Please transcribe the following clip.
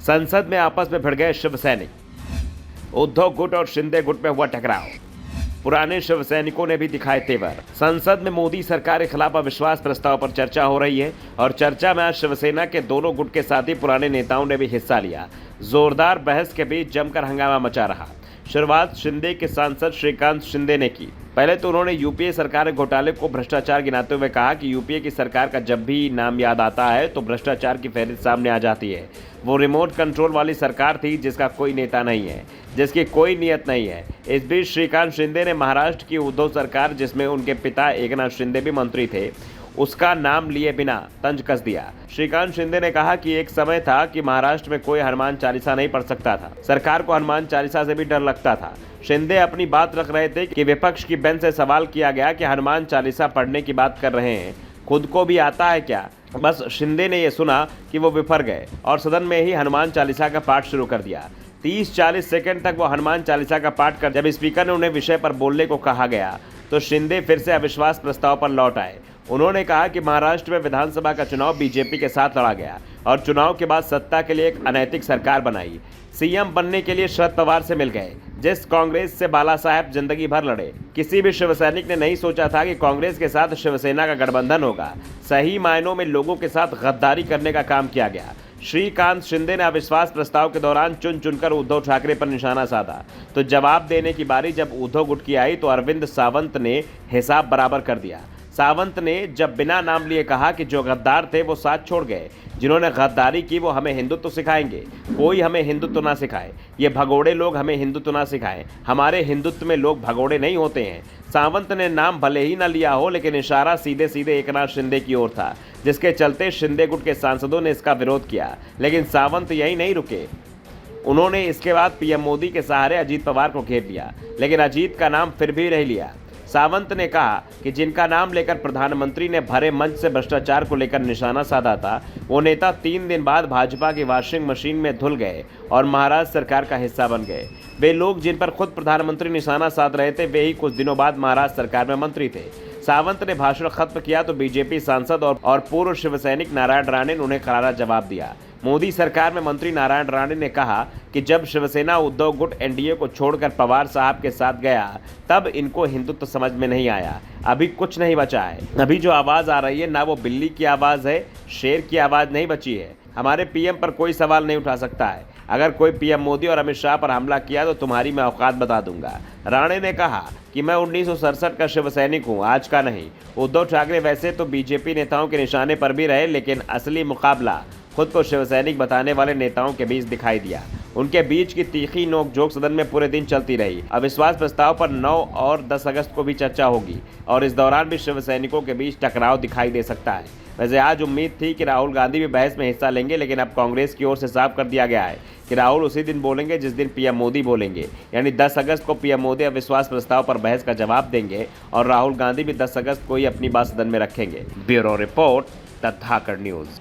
संसद में आपस में भिड़ गए शिव सैनिक। उद्धव गुट और शिंदे गुट में हुआ टकराव। पुराने शिव सैनिकों ने भी दिखाए तेवर। संसद में मोदी सरकार के खिलाफ अविश्वास प्रस्ताव पर चर्चा हो रही है और चर्चा में आज शिवसेना के दोनों गुट के साथ ही पुराने नेताओं ने भी हिस्सा लिया। जोरदार बहस के बीच जमकर हंगामा मचा रहा। शुरुआत शिंदे के सांसद श्रीकांत शिंदे ने की। पहले तो उन्होंने यूपीए सरकार के घोटाले को भ्रष्टाचार गिनाते हुए कहा कि यूपीए की सरकार का जब भी नाम याद आता है तो भ्रष्टाचार की फहरिस्त सामने आ जाती है। वो रिमोट कंट्रोल वाली सरकार थी जिसका कोई नेता नहीं है, जिसकी कोई नियत नहीं है। इस बीच श्रीकांत शिंदे ने महाराष्ट्र की उद्धव सरकार, जिसमें उनके पिता एकनाथ शिंदे भी मंत्री थे, उसका नाम लिए बिना तंज कस दिया। श्रीकांत शिंदे ने कहा कि एक समय था कि महाराष्ट्र में कोई हनुमान चालीसा नहीं पढ़ सकता था। सरकार को हनुमान चालीसा से भी डर लगता था। शिंदे अपनी बात रख रहे थे कि विपक्ष की बेंच से सवाल किया गया कि हनुमान चालीसा पढ़ने की बात कर रहे हैं, खुद को भी आता है क्या। बस शिंदे ने यह सुना कि वो विफर गए और सदन में ही हनुमान चालीसा का पाठ शुरू कर दिया। 30-40 सेकंड तक वो हनुमान चालीसा का पाठ कर जब स्पीकर ने उन्हें विषय पर बोलने को कहा गया तो शिंदे फिर से अविश्वास प्रस्ताव पर लौट आए। उन्होंने कहा कि महाराष्ट्र में विधानसभा का चुनाव बीजेपी के साथ लड़ा गया और चुनाव के बाद सत्ता के लिए एक अनैतिक सरकार बनाई। सीएम बनने के लिए शरद पवार से मिल गए, जिस कांग्रेस से बाला साहब जिंदगी भर लड़े। किसी भी शिव सैनिक ने नहीं सोचा था कि कांग्रेस के साथ शिवसेना का गठबंधन होगा। सही मायनों में लोगों के साथ गद्दारी करने का काम किया गया। श्रीकांत शिंदे ने अविश्वास प्रस्ताव के दौरान चुन चुनकर उद्धव ठाकरे पर निशाना साधा तो जवाब देने की बारी जब उद्धव गुट की आई तो अरविंद सावंत ने हिसाब बराबर कर दिया। सावंत ने जब बिना नाम लिए कहा कि जो गद्दार थे वो साथ छोड़ गए, जिन्होंने गद्दारी की वो हमें हिंदुत्व सिखाएंगे। कोई हमें हिंदुत्व ना सिखाए, ये भगोड़े लोग हमें हिंदुत्व ना सिखाएं। हमारे हिंदुत्व में लोग भगोड़े नहीं होते हैं। सावंत ने नाम भले ही ना लिया हो, लेकिन इशारा सीधे सीधे एकनाथ शिंदे की ओर था, जिसके चलते शिंदे गुट के सांसदों ने इसका विरोध किया। लेकिन सावंत यही नहीं रुके, उन्होंने इसके बाद पीएम मोदी के सहारे अजीत पवार को घेर लिया, लेकिन अजीत का नाम फिर भी नहीं लिया। सावंत ने कहा कि जिनका नाम लेकर प्रधानमंत्री ने भरे मंच से भ्रष्टाचार को लेकर निशाना साधा था, वो नेता 3 दिन बाद भाजपा की वॉशिंग मशीन में धुल गए और महाराष्ट्र सरकार का हिस्सा बन गए। वे लोग जिन पर खुद प्रधानमंत्री निशाना साध रहे थे, वे ही कुछ दिनों बाद महाराष्ट्र सरकार में मंत्री थे। सावंत ने भाषण खत्म किया तो बीजेपी सांसद और पूर्व शिव सैनिक नारायण राणे ने उन्हें करारा जवाब दिया। मोदी सरकार में मंत्री नारायण राणे ने कहा कि जब शिवसेना उद्धव गुट एनडीए को छोड़कर पवार साहब के साथ गया तब इनको हिंदुत्व समझ में नहीं आया। अभी कुछ नहीं बचा है। अभी जो आवाज़ आ रही है ना वो बिल्ली की आवाज़ है, शेर की आवाज़ नहीं बची है। हमारे पीएम पर कोई सवाल नहीं उठा सकता है। अगर कोई पीएम मोदी और अमित शाह पर हमला किया तो तुम्हारी मैं औकात बता दूंगा। राणे ने कहा कि मैं 1967 का शिव सैनिक हूँ, आज का नहीं। उद्धव ठाकरे वैसे तो बीजेपी नेताओं के निशाने पर भी रहे, लेकिन असली मुकाबला खुद को शिव सैनिक बताने वाले नेताओं के बीच दिखाई दिया। उनके बीच की तीखी नोकझोंक सदन में पूरे दिन चलती रही। अविश्वास प्रस्ताव पर 9 और 10 अगस्त को भी चर्चा होगी और इस दौरान भी शिव सैनिकों के बीच टकराव दिखाई दे सकता है। वैसे आज उम्मीद थी कि राहुल गांधी भी बहस में हिस्सा लेंगे, लेकिन अब कांग्रेस की ओर से साफ कर दिया गया है कि राहुल उसी दिन बोलेंगे जिस दिन पीएम मोदी बोलेंगे, यानी 10 अगस्त को पीएम मोदी अविश्वास प्रस्ताव पर बहस का जवाब देंगे और राहुल गांधी भी 10 अगस्त को ही अपनी बात सदन में रखेंगे। Bureau report, the Dhakad news.